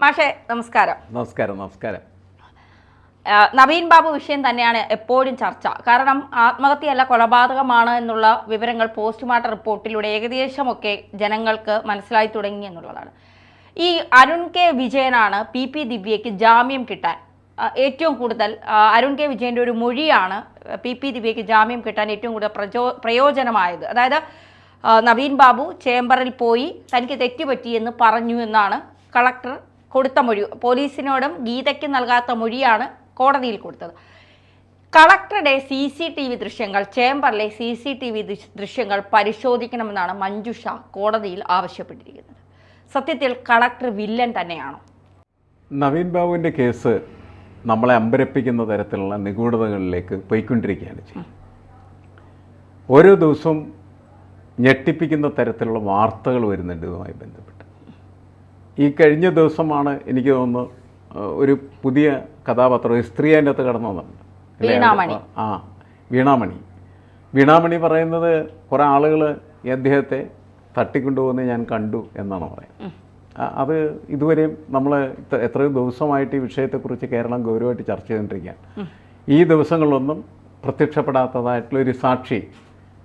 മാഷെ നമസ്കാരം. നമസ്കാരം. നവീൻ ബാബു വിഷയം തന്നെയാണ് എപ്പോഴും ചർച്ച. കാരണം ആത്മഹത്യയല്ല കൊലപാതകമാണ് എന്നുള്ള വിവരങ്ങൾ പോസ്റ്റ്മോർട്ടം റിപ്പോർട്ടിലൂടെ ഏകദേശമൊക്കെ ജനങ്ങൾക്ക് മനസ്സിലായി തുടങ്ങി എന്നുള്ളതാണ്. ഈ അരുൺ കെ വിജയനാണ് പി ദിവ്യയ്ക്ക് ജാമ്യം കിട്ടാൻ ഏറ്റവും കൂടുതൽ അരുൺ കെ വിജയൻ്റെ ഒരു മൊഴിയാണ് പി ദിവ്യയ്ക്ക് ജാമ്യം കിട്ടാൻ ഏറ്റവും കൂടുതൽ പ്രയോജനമായത്. അതായത് നവീൻ ബാബു ചേംബറിൽ പോയി തനിക്ക് തെറ്റുപറ്റിയെന്ന് പറഞ്ഞു എന്നാണ് കളക്ടർ കൊടുത്ത മൊഴി. പോലീസിനോടും ഗീതയ്ക്കും നൽകാത്ത മൊഴിയാണ് കോടതിയിൽ കൊടുത്തത്. കളക്ടറുടെ CCTV ദൃശ്യങ്ങൾ, ചേംബറിലെ CCTV ദൃശ്യങ്ങൾ പരിശോധിക്കണമെന്നാണ് മഞ്ജുഷ കോടതിയിൽ ആവശ്യപ്പെട്ടിരിക്കുന്നത്. സത്യത്തിൽ കളക്ടർ വില്ലൻ തന്നെയാണോ? നവീൻ ബാബുവിൻ്റെ കേസ് നമ്മളെ അമ്പരപ്പിക്കുന്ന തരത്തിലുള്ള നിഗൂഢതകളിലേക്ക് പോയിക്കൊണ്ടിരിക്കുകയാണ് ചെയ്യുന്നത്. ഓരോ ദിവസവും ഞെട്ടിപ്പിക്കുന്ന തരത്തിലുള്ള വാർത്തകൾ വരുന്നുണ്ട് ഇതുമായി ബന്ധപ്പെട്ട്. ഈ കഴിഞ്ഞ ദിവസമാണ് എനിക്ക് തോന്നുന്നു ഒരു പുതിയ കഥാപാത്രം സ്ത്രീ അതിൻ്റെ അകത്ത് കടന്നു വന്നിട്ടുണ്ട്. വീണാമണി പറയുന്നത് കുറേ ആളുകൾ ഈ അദ്ദേഹത്തെ തട്ടിക്കൊണ്ടുപോകുന്നത് ഞാൻ കണ്ടു എന്നാണ് പറയുന്നത്. അത് ഇതുവരെയും നമ്മൾ എത്രയോ ദിവസമായിട്ട് ഈ വിഷയത്തെക്കുറിച്ച് കേരളം ഗൗരവമായിട്ട് ചർച്ച ചെയ്തുകൊണ്ടിരിക്കുകയാണ്. ഈ ദിവസങ്ങളിലൊന്നും പ്രത്യക്ഷപ്പെടാത്തതായിട്ടുള്ളൊരു സാക്ഷി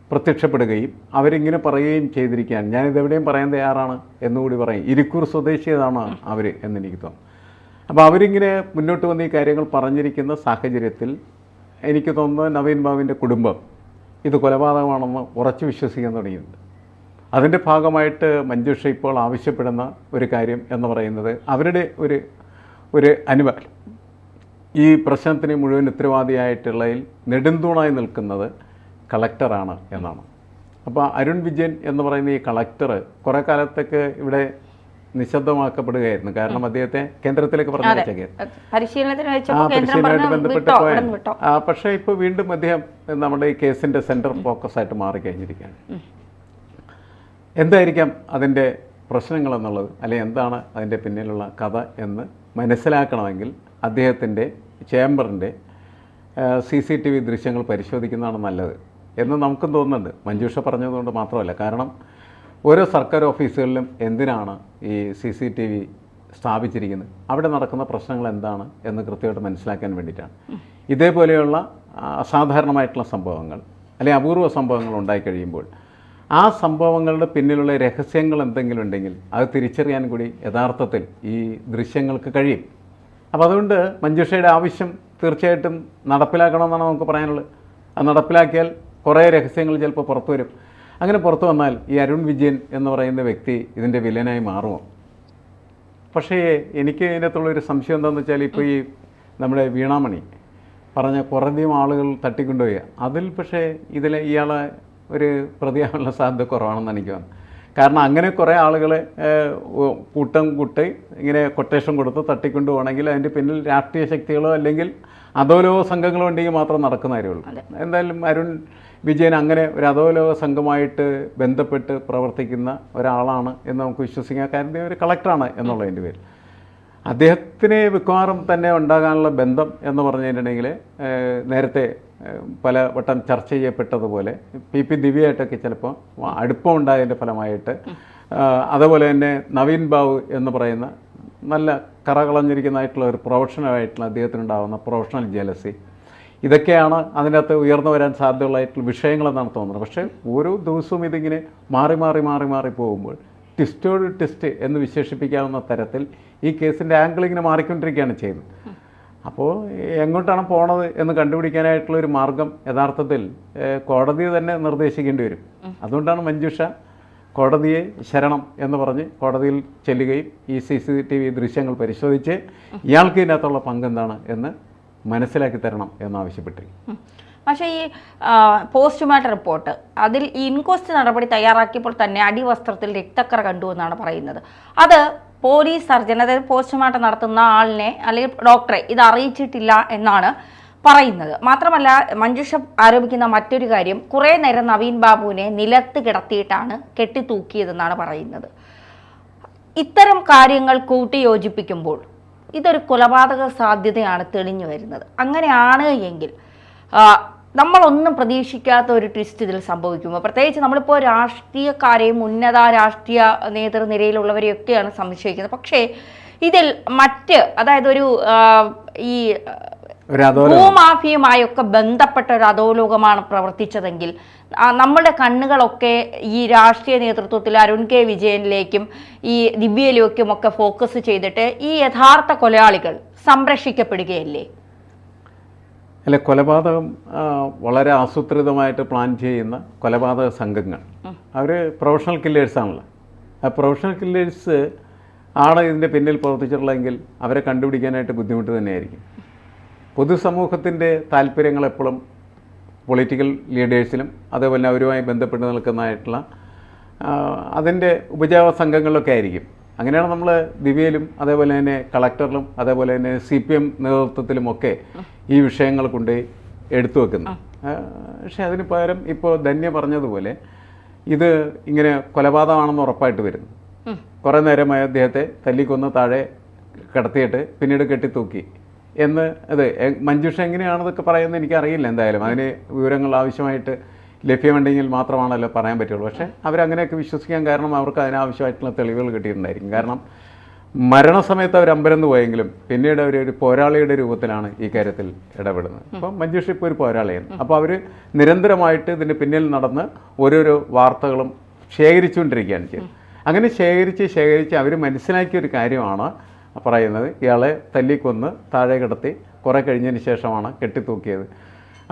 പ്രത്യക്ഷപ്പെടുകയും അവരിങ്ങനെ പറയുകയും ചെയ്തിരിക്കുകയാണ്. ഞാനിതെവിടെയും പറയാൻ തയ്യാറാണ് എന്നുകൂടി പറയും. ഇരിക്കൂർ സ്വദേശിയതാണ് അവർ എന്നെനിക്ക് തോന്നുന്നു. അപ്പോൾ അവരിങ്ങനെ മുന്നോട്ട് വന്ന് ഈ കാര്യങ്ങൾ പറഞ്ഞിരിക്കുന്ന സാഹചര്യത്തിൽ എനിക്ക് തോന്നുന്നത് നവീൻ ബാബുവിൻ്റെ കുടുംബം ഇത് കൊലപാതകമാണെന്ന് ഉറച്ചു വിശ്വസിക്കാൻ തുടങ്ങിയിട്ടുണ്ട്. അതിൻ്റെ ഭാഗമായിട്ട് മഞ്ജുഷ ഇപ്പോൾ ആവശ്യപ്പെടുന്ന ഒരു കാര്യം എന്ന് പറയുന്നത് അവരുടെ ഒരു അനുഭവം ഈ പ്രശ്നത്തിന് മുഴുവൻ ഉത്തരവാദിയായിട്ടുള്ളതിൽ നെടുന്തൂണായി നിൽക്കുന്നത് കളക്ടറാണ് എന്നാണ്. അപ്പോൾ അരുൺ വിജയൻ എന്ന് പറയുന്ന ഈ കളക്ടർ കുറേ കാലത്തേക്ക് ഇവിടെ നിശബ്ദമാക്കപ്പെടുകയായിരുന്നു. കാരണം അദ്ദേഹത്തെ കേന്ദ്രത്തിലേക്ക് പരിശീലനമായിട്ട് ബന്ധപ്പെട്ട് പോയാണ്. പക്ഷേ ഇപ്പോൾ വീണ്ടും അദ്ദേഹം നമ്മുടെ ഈ കേസിൻ്റെ സെൻട്രൽ ഫോക്കസായിട്ട് മാറിക്കഴിഞ്ഞിരിക്കുകയാണ്. എന്തായിരിക്കാം അതിൻ്റെ പ്രശ്നങ്ങളെന്നുള്ളത്, അല്ലെങ്കിൽ എന്താണ് അതിൻ്റെ പിന്നിലുള്ള കഥ എന്ന് മനസ്സിലാക്കണമെങ്കിൽ അദ്ദേഹത്തിൻ്റെ ചേംബറിൻ്റെ CCTV ദൃശ്യങ്ങൾ പരിശോധിക്കുന്നതാണ് നല്ലത് എന്ന് നമുക്കും തോന്നുന്നുണ്ട്. മഞ്ജുഷ പറഞ്ഞതുകൊണ്ട് മാത്രമല്ല, കാരണം ഓരോ സർക്കാർ ഓഫീസുകളിലും എന്തിനാണ് ഈ CCTV സ്ഥാപിച്ചിരിക്കുന്നത്, അവിടെ നടക്കുന്ന പ്രശ്നങ്ങൾ എന്താണ് എന്ന് കൃത്യമായിട്ട് മനസ്സിലാക്കാൻ വേണ്ടിയിട്ടാണ്. ഇതേപോലെയുള്ള അസാധാരണമായിട്ടുള്ള സംഭവങ്ങൾ അല്ലെങ്കിൽ അപൂർവ സംഭവങ്ങൾ ഉണ്ടായിക്കഴിയുമ്പോൾ ആ സംഭവങ്ങളുടെ പിന്നിലുള്ള രഹസ്യങ്ങൾ എന്തെങ്കിലും ഉണ്ടെങ്കിൽ അത് തിരിച്ചറിയാൻ കൂടി യഥാർത്ഥത്തിൽ ഈ ദൃശ്യങ്ങൾക്ക് കഴിയും. അപ്പോൾ അതുകൊണ്ട് മഞ്ജുഷയുടെ ആവശ്യം തീർച്ചയായിട്ടും നടപ്പിലാക്കണമെന്നാണ് നമുക്ക് പറയാനുള്ളത്. അത് നടപ്പിലാക്കിയാൽ കുറേ രഹസ്യങ്ങൾ ചിലപ്പോൾ പുറത്തു വരും. അങ്ങനെ പുറത്തു വന്നാൽ ഈ അരുൺ വിജയൻ എന്ന് പറയുന്ന വ്യക്തി ഇതിൻ്റെ വില്ലനായി മാറുമോ? പക്ഷേ എനിക്ക് ഇതിനകത്തുള്ളൊരു സംശയം എന്താണെന്ന് വെച്ചാൽ, ഇപ്പോൾ ഈ നമ്മുടെ വീണാമണി പറഞ്ഞ കുറേയധികം ആളുകൾ തട്ടിക്കൊണ്ടുപോയി. അതിൽ പക്ഷേ ഇതിലെ ഇയാളെ ഒരു പ്രതിയാവാനുള്ള സാധ്യത കുറവാണെന്ന് എനിക്ക് തോന്നുന്നു. കാരണം അങ്ങനെ കുറേ ആളുകളെ കൂട്ടം കൂട്ടി ഇങ്ങനെ കൊട്ടേഷൻ കൊടുത്ത് തട്ടിക്കൊണ്ടു പോകണമെങ്കിൽ അതിൻ്റെ പിന്നിൽ രാഷ്ട്രീയ ശക്തികളോ അല്ലെങ്കിൽ അധോലോക സംഘങ്ങളോ ഉണ്ടെങ്കിൽ മാത്രം നടക്കുന്ന കാര്യമുള്ളൂ. എന്തായാലും അരുൺ വിജയൻ അങ്ങനെ ഒരു അധോലോക സംഘമായിട്ട് ബന്ധപ്പെട്ട് പ്രവർത്തിക്കുന്ന ഒരാളാണ് എന്ന് നമുക്ക് വിശ്വസിക്കാൻ. കാര്യം ഒരു കളക്ടറാണ് എന്നുള്ളതിൻ്റെ പേരിൽ അദ്ദേഹത്തിന് മിക്കവാറും തന്നെ ഉണ്ടാകാനുള്ള ബന്ധം എന്ന് പറഞ്ഞിട്ടുണ്ടെങ്കിൽ നേരത്തെ പല വട്ടം ചർച്ച ചെയ്യപ്പെട്ടതുപോലെ പി ദിവ്യയായിട്ടൊക്കെ ചിലപ്പോൾ അടുപ്പമുണ്ടായതിൻ്റെ ഫലമായിട്ട്, അതുപോലെ തന്നെ നവീൻ ബാബു എന്ന് പറയുന്ന നല്ല കറകളഞ്ഞിരിക്കുന്നതായിട്ടുള്ള ഒരു പ്രൊഫഷണലായിട്ടുള്ള അദ്ദേഹത്തിനുണ്ടാകുന്ന പ്രൊഫഷണൽ ജലസി, ഇതൊക്കെയാണ് അതിനകത്ത് ഉയർന്നു വരാൻ സാധ്യതയുള്ളതായിട്ടുള്ള വിഷയങ്ങളെന്നാണ് തോന്നുന്നത്. പക്ഷേ ഓരോ ദിവസവും ഇതിങ്ങനെ മാറി പോകുമ്പോൾ ട്വിസ്റ്റോട് ട്വിസ്റ്റ് എന്ന് വിശേഷിപ്പിക്കാവുന്ന തരത്തിൽ ഈ കേസിൻ്റെ ആംഗിൾ ഇങ്ങനെ മാറിക്കൊണ്ടിരിക്കുകയാണ് ചെയ്യുന്നത്. അപ്പോൾ എങ്ങോട്ടാണ് പോണത് എന്ന് കണ്ടുപിടിക്കാനായിട്ടുള്ളൊരു മാർഗം യഥാർത്ഥത്തിൽ കോടതി തന്നെ നിർദ്ദേശിക്കേണ്ടി വരും. അതുകൊണ്ടാണ് മഞ്ജുഷ കോടതിയെ ശരണം എന്ന് പറഞ്ഞ് കോടതിയിൽ ചെല്ലുകയും ഈ CCTV ദൃശ്യങ്ങൾ പരിശോധിച്ച് ഇയാൾക്ക് ഇതിനകത്തുള്ള പങ്കെന്താണ് എന്ന് മനസ്സിലാക്കി തരണം എന്നാവശ്യപ്പെട്ടിരിക്കും. പക്ഷേ ഈ പോസ്റ്റ്മോർട്ടം റിപ്പോർട്ട്, അതിൽ ഇൻക്വസ്റ്റ് നടപടി തയ്യാറാക്കിയപ്പോൾ തന്നെ അടിവസ്ത്രത്തിൽ രക്തക്കറ കണ്ടു എന്നാണ് പറയുന്നത്. അത് പോലീസ് സർജൻ, അതായത് പോസ്റ്റ്മോർട്ടം നടത്തുന്ന ആളിനെ അല്ലെങ്കിൽ ഡോക്ടറെ ഇത് അറിയിച്ചിട്ടില്ല എന്നാണ് പറയുന്നത്. മാത്രമല്ല മഞ്ജുഷ ആരോപിക്കുന്ന മറ്റൊരു കാര്യം, കുറേ നേരം നവീൻ ബാബുവിനെ നിലത്ത് കിടത്തിയിട്ടാണ് കെട്ടിത്തൂക്കിയതെന്നാണ് പറയുന്നത്. ഇത്തരം കാര്യങ്ങൾ കൂട്ടി യോജിപ്പിക്കുമ്പോൾ ഇതൊരു കൊലപാതക സാധ്യതയാണ് തെളിഞ്ഞു വരുന്നത്. അങ്ങനെയാണ് എങ്കിൽ നമ്മളൊന്നും പ്രതീക്ഷിക്കാത്ത ഒരു ട്വിസ്റ്റ് ഇതിൽ സംഭവിക്കുമ്പോൾ, പ്രത്യേകിച്ച് നമ്മളിപ്പോൾ രാഷ്ട്രീയക്കാരെയും ഉന്നത രാഷ്ട്രീയ നേതൃനിരയിലുള്ളവരെയൊക്കെയാണ് സംശയിക്കുന്നത്. പക്ഷേ ഇതിൽ അതായത് ഒരു ഈ ഒരു ഭൂമാഫിയുമായൊക്കെ ബന്ധപ്പെട്ട ഒരു അധോലോകമാണ് പ്രവർത്തിച്ചതെങ്കിൽ നമ്മുടെ കണ്ണുകളൊക്കെ ഈ രാഷ്ട്രീയ നേതൃത്വത്തിൽ അരുൺ കെ വിജയനിലേക്കും ഈ ദിവ്യയിലേക്കും ഒക്കെ ഫോക്കസ് ചെയ്തിട്ട് ഈ യഥാർത്ഥ കൊലയാളികൾ സംരക്ഷിക്കപ്പെടുകയല്ലേ? അല്ല, കൊലപാതകം വളരെ ആസൂത്രിതമായിട്ട് പ്ലാൻ ചെയ്യുന്ന കൊലപാതക സംഘങ്ങൾ അവർ പ്രൊഫഷണൽ കില്ലേഴ്സാണല്ലോ. ആ പ്രൊഫഷണൽ കില്ലേഴ്സ് ആണ് ഇതിൻ്റെ പിന്നിൽ പ്രവർത്തിച്ചിട്ടുള്ളതെങ്കിൽ അവരെ കണ്ടുപിടിക്കാനായിട്ട് ബുദ്ധിമുട്ട് തന്നെയായിരിക്കും. പൊതുസമൂഹത്തിൻ്റെ താല്പര്യങ്ങൾ എപ്പോഴും പൊളിറ്റിക്കൽ ലീഡേഴ്സിലും അതേപോലെ അവരുമായി ബന്ധപ്പെട്ട് നിൽക്കുന്നതായിട്ടുള്ള അതിൻ്റെ ഉപജാപ സംഘങ്ങളിലൊക്കെ ആയിരിക്കും. അങ്ങനെയാണ് നമ്മൾ ദിവ്യയിലും അതേപോലെ തന്നെ കളക്ടറിലും അതേപോലെ തന്നെ CPM നേതൃത്വത്തിലുമൊക്കെ ഈ വിഷയങ്ങൾ കൊണ്ട് എടുത്തു വെക്കുന്നത്. പക്ഷേ അതിന് പകരം ഇപ്പോൾ ധന്യ പറഞ്ഞതുപോലെ ഇത് ഇങ്ങനെ കൊലപാതകമാണെന്ന് ഉറപ്പായിട്ട് വരുന്നു. കുറേ നേരമായി അദ്ദേഹത്തെ തല്ലിക്കൊന്ന് താഴെ കിടത്തിയിട്ട് പിന്നീട് കെട്ടിത്തൂക്കി എന്ന് മഞ്ജുഷ എങ്ങനെയാണെന്നൊക്കെ പറയുന്നത് എനിക്കറിയില്ല. എന്തായാലും അതിന് വിവരങ്ങൾ ആവശ്യമായിട്ട് ലഭ്യമുണ്ടെങ്കിൽ മാത്രമാണല്ലോ പറയാൻ പറ്റുള്ളൂ. പക്ഷേ അവരങ്ങനെയൊക്കെ വിശ്വസിക്കാൻ കാരണം അവർക്ക് അതിനാവശ്യമായിട്ടുള്ള തെളിവുകൾ കിട്ടിയിട്ടുണ്ടായിരിക്കും. കാരണം മരണസമയത്ത് അവർ അമ്പരന്ന് പോയെങ്കിലും പിന്നീട് ഒരു പോരാളിയുടെ രൂപത്തിലാണ് ഈ കാര്യത്തിൽ ഇടപെടുന്നത്. അപ്പം മഞ്ജുഷ ഇപ്പോൾ ഒരു പോരാളിയാണ്. അപ്പോൾ അവർ നിരന്തരമായിട്ട് ഇതിൻ്റെ പിന്നിൽ നടന്ന് ഓരോരോ വാർത്തകളും ശേഖരിച്ചുകൊണ്ടിരിക്കുകയാണ് ചെയ്യുന്നത്. അങ്ങനെ ശേഖരിച്ച് അവർ മനസ്സിലാക്കിയൊരു കാര്യമാണ് പറയുന്നത്, ഇയാളെ തല്ലിക്കൊന്ന് താഴെ കിടത്തി കുറേ കഴിഞ്ഞതിന് ശേഷമാണ് കെട്ടിത്തൂക്കിയത്.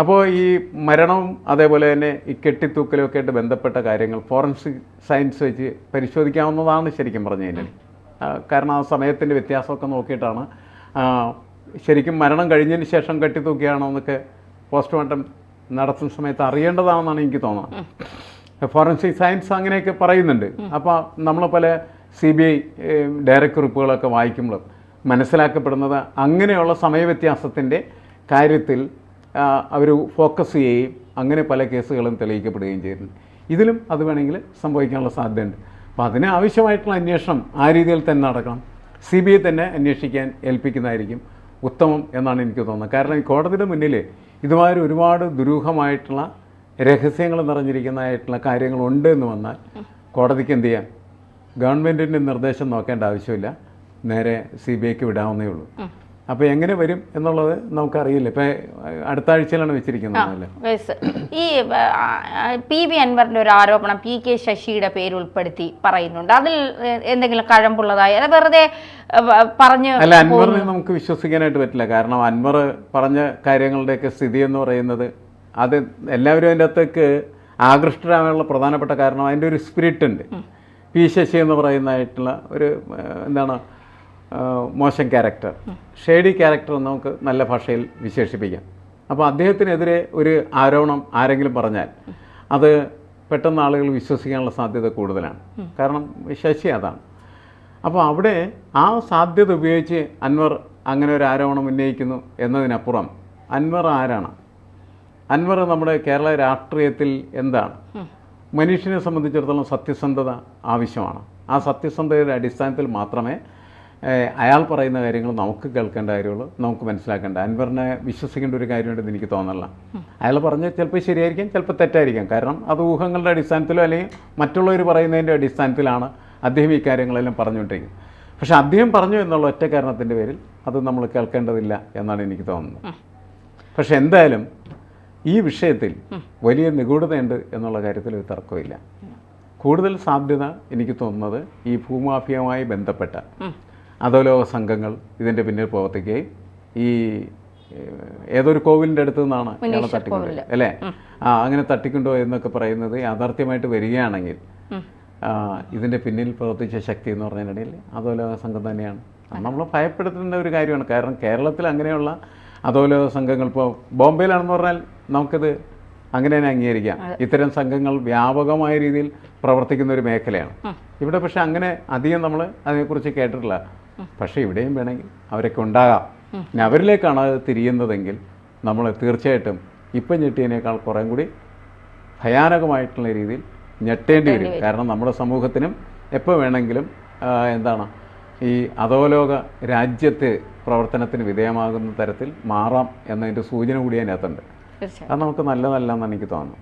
അപ്പോൾ ഈ മരണവും അതേപോലെ തന്നെ ഈ കെട്ടിത്തൂക്കലും ഒക്കെ ആയിട്ട് ബന്ധപ്പെട്ട കാര്യങ്ങൾ ഫോറൻസിക് സയൻസ് വെച്ച് പരിശോധിക്കാവുന്നതാണ് ശരിക്കും പറഞ്ഞു കഴിഞ്ഞാൽ. കാരണം ആ സമയത്തിൻ്റെ വ്യത്യാസമൊക്കെ നോക്കിയിട്ടാണ് ശരിക്കും മരണം കഴിഞ്ഞതിന് ശേഷം കെട്ടിത്തൂക്കിയാണോ എന്നൊക്കെ പോസ്റ്റ്മോർട്ടം നടത്തുന്ന സമയത്ത് അറിയേണ്ടതാണെന്നാണ് എനിക്ക് തോന്നുന്നത്. ഫോറൻസിക് സയൻസ് അങ്ങനെയൊക്കെ പറയുന്നുണ്ട്. അപ്പോൾ നമ്മൾ പല CBI ഡയറക്റ്റ് കുറിപ്പുകളൊക്കെ വായിക്കുമ്പോൾ മനസ്സിലാക്കപ്പെടുന്നത് അങ്ങനെയുള്ള സമയവ്യത്യാസത്തിൻ്റെ കാര്യത്തിൽ അവർ ഫോക്കസ് ചെയ്യുകയും അങ്ങനെ പല കേസുകളും തെളിയിക്കപ്പെടുകയും ചെയ്യുന്നുണ്ട്. ഇതിലും അത് വേണമെങ്കിൽ സംഭവിക്കാനുള്ള സാധ്യതയുണ്ട്. അപ്പോൾ അതിന് ആവശ്യമായിട്ടുള്ള അന്വേഷണം ആ രീതിയിൽ തന്നെ നടക്കണം. CBI തന്നെ അന്വേഷിക്കാൻ ഏൽപ്പിക്കുന്നതായിരിക്കും ഉത്തമം എന്നാണ് എനിക്ക് തോന്നുന്നത്. കാരണം ഈ കോടതിയുടെ മുന്നിൽ ഇതുമാതിരി ഒരുപാട് ദുരൂഹമായിട്ടുള്ള രഹസ്യങ്ങൾ നിറഞ്ഞിരിക്കുന്നതായിട്ടുള്ള കാര്യങ്ങളുണ്ട് എന്ന് വന്നാൽ കോടതിക്ക് എന്ത് ചെയ്യാം? ഗവൺമെൻറ്റിൻ്റെ നിർദ്ദേശം നോക്കേണ്ട ആവശ്യമില്ല, നേരെ CBIക്ക് വിടാവുന്നേ ഉള്ളൂ. അപ്പോൾ എങ്ങനെ വരും എന്നുള്ളത് നമുക്കറിയില്ല. ഇപ്പം അടുത്ത ആഴ്ചയിലാണ് വെച്ചിരിക്കുന്നത്. ഈ PV അൻവറിൻ്റെ ഒരു ആരോപണം PK ശശിയുടെ പേര് ഉൾപ്പെടുത്തി പറയുന്നുണ്ട്. അതിൽ എന്തെങ്കിലും കഴമ്പുള്ളതായി അത് വെറുതെ പറഞ്ഞു അല്ല, അൻവറിനെ നമുക്ക് വിശ്വസിക്കാനായിട്ട് പറ്റില്ല. കാരണം അൻവർ പറഞ്ഞ കാര്യങ്ങളുടെയൊക്കെ സ്ഥിതി എന്ന് പറയുന്നത് അത് എല്ലാവരും അതിൻ്റെ അകത്തേക്ക് ആകൃഷ്ടരാകാനുള്ള പ്രധാനപ്പെട്ട കാരണം അതിൻ്റെ ഒരു സ്പിരിറ്റ് ഉണ്ട്. P ശശി എന്ന് പറയുന്നതായിട്ടുള്ള ഒരു എന്താണ് മോശം ക്യാരക്ടർ, ഷേഡി ക്യാരക്ടർ എന്ന് നമുക്ക് നല്ല ഭാഷയിൽ വിശേഷിപ്പിക്കാം. അപ്പോൾ അദ്ദേഹത്തിനെതിരെ ഒരു ആരോപണം ആരെങ്കിലും പറഞ്ഞാൽ അത് പെട്ടെന്ന് ആളുകൾ വിശ്വസിക്കാനുള്ള സാധ്യത കൂടുതലാണ്. കാരണം ശശി അതാണ്. അപ്പോൾ അവിടെ ആ സാധ്യത ഉപയോഗിച്ച് അൻവർ അങ്ങനെ ഒരു ആരോപണം ഉന്നയിക്കുന്നു എന്നതിനപ്പുറം അൻവർ ആരാണ്? അൻവർ നമ്മുടെ കേരള രാഷ്ട്രീയത്തിൽ എന്താണ്? മനുഷ്യനെ സംബന്ധിച്ചിടത്തോളം സത്യസന്ധത ആവശ്യമാണ്. ആ സത്യസന്ധതയുടെ അടിസ്ഥാനത്തിൽ മാത്രമേ അയാൾ പറയുന്ന കാര്യങ്ങൾ നമുക്ക് കേൾക്കേണ്ട കാര്യമുള്ളൂ, നമുക്ക് മനസ്സിലാക്കേണ്ട. അൻവറിനെ വിശ്വസിക്കേണ്ട ഒരു കാര്യമുണ്ടെന്ന് എനിക്ക് തോന്നുന്നില്ല. അയാൾ പറഞ്ഞ് ചിലപ്പോൾ ശരിയായിരിക്കാം, ചിലപ്പോൾ തെറ്റായിരിക്കാം. കാരണം അത് ഊഹങ്ങളുടെ അടിസ്ഥാനത്തിലോ അല്ലെങ്കിൽ മറ്റുള്ളവർ പറയുന്നതിൻ്റെ അടിസ്ഥാനത്തിലാണ് അദ്ദേഹം ഈ കാര്യങ്ങളെല്ലാം പറഞ്ഞുകൊണ്ടിരിക്കുന്നത്. പക്ഷേ അദ്ദേഹം പറഞ്ഞു എന്നുള്ള ഒറ്റ കാരണത്തിൻ്റെ പേരിൽ അത് നമ്മൾ കേൾക്കേണ്ടതില്ല എന്നാണ് എനിക്ക് തോന്നുന്നത്. പക്ഷെ എന്തായാലും ഈ വിഷയത്തിൽ വലിയ നിഗൂഢതയുണ്ട് എന്നുള്ള കാര്യത്തിൽ ഒരു തർക്കമില്ല. കൂടുതൽ സാധ്യത എനിക്ക് തോന്നുന്നത് ഈ ഭൂമാഫിയയുമായി ബന്ധപ്പെട്ട അധോലോക സംഘങ്ങൾ ഇതിൻ്റെ പിന്നിൽ പ്രവർത്തിക്കുകയും ഈ ഏതൊരു കോവിലിൻ്റെ അടുത്ത് നിന്നാണ് ഇയാളെ തട്ടിക്കൊണ്ടു അല്ലേ, അങ്ങനെ തട്ടിക്കൊണ്ടോ എന്നൊക്കെ പറയുന്നത് യാഥാർത്ഥ്യമായിട്ട് വരികയാണെങ്കിൽ ഇതിൻ്റെ പിന്നിൽ പ്രവർത്തിച്ച ശക്തി എന്ന് പറഞ്ഞതിനിടയിൽ അധോലോക സംഘം തന്നെയാണ്. നമ്മൾ ഭയപ്പെടുത്തേണ്ട ഒരു കാര്യമാണ്. കാരണം കേരളത്തിൽ അങ്ങനെയുള്ള അധോലോക സംഘങ്ങൾ ഇപ്പോൾ ബോംബെയിലാണെന്ന് പറഞ്ഞാൽ നമുക്കത് അങ്ങനെ തന്നെ അംഗീകരിക്കാം. ഇത്തരം സംഘങ്ങൾ വ്യാപകമായ രീതിയിൽ പ്രവർത്തിക്കുന്ന ഒരു മേഖലയാണ് ഇവിടെ. പക്ഷെ അങ്ങനെ അധികം നമ്മൾ അതിനെക്കുറിച്ച് കേട്ടിട്ടില്ല. പക്ഷേ ഇവിടെയും വേണമെങ്കിൽ അവരൊക്കെ ഉണ്ടാകാം. പിന്നെ അവരിലേക്കാണ് അത് തിരിയുന്നതെങ്കിൽ നമ്മൾ തീർച്ചയായിട്ടും ഇപ്പം ഞെട്ടിയതിനേക്കാൾ കുറേ കൂടി ഭയാനകമായിട്ടുള്ള രീതിയിൽ ഞെട്ടേണ്ടി വരും. കാരണം നമ്മുടെ സമൂഹത്തിനും എപ്പോൾ വേണമെങ്കിലും എന്താണ് ഈ അധോലോക രാജ്യത്ത് പ്രവർത്തനത്തിന് വിധേയമാകുന്ന തരത്തിൽ മാറാം എന്നതിൻ്റെ സൂചന കൂടി അതിനകത്തുണ്ട്. അത് നമുക്ക് നല്ലതല്ല എന്നാണ് എനിക്ക് തോന്നുന്നത്.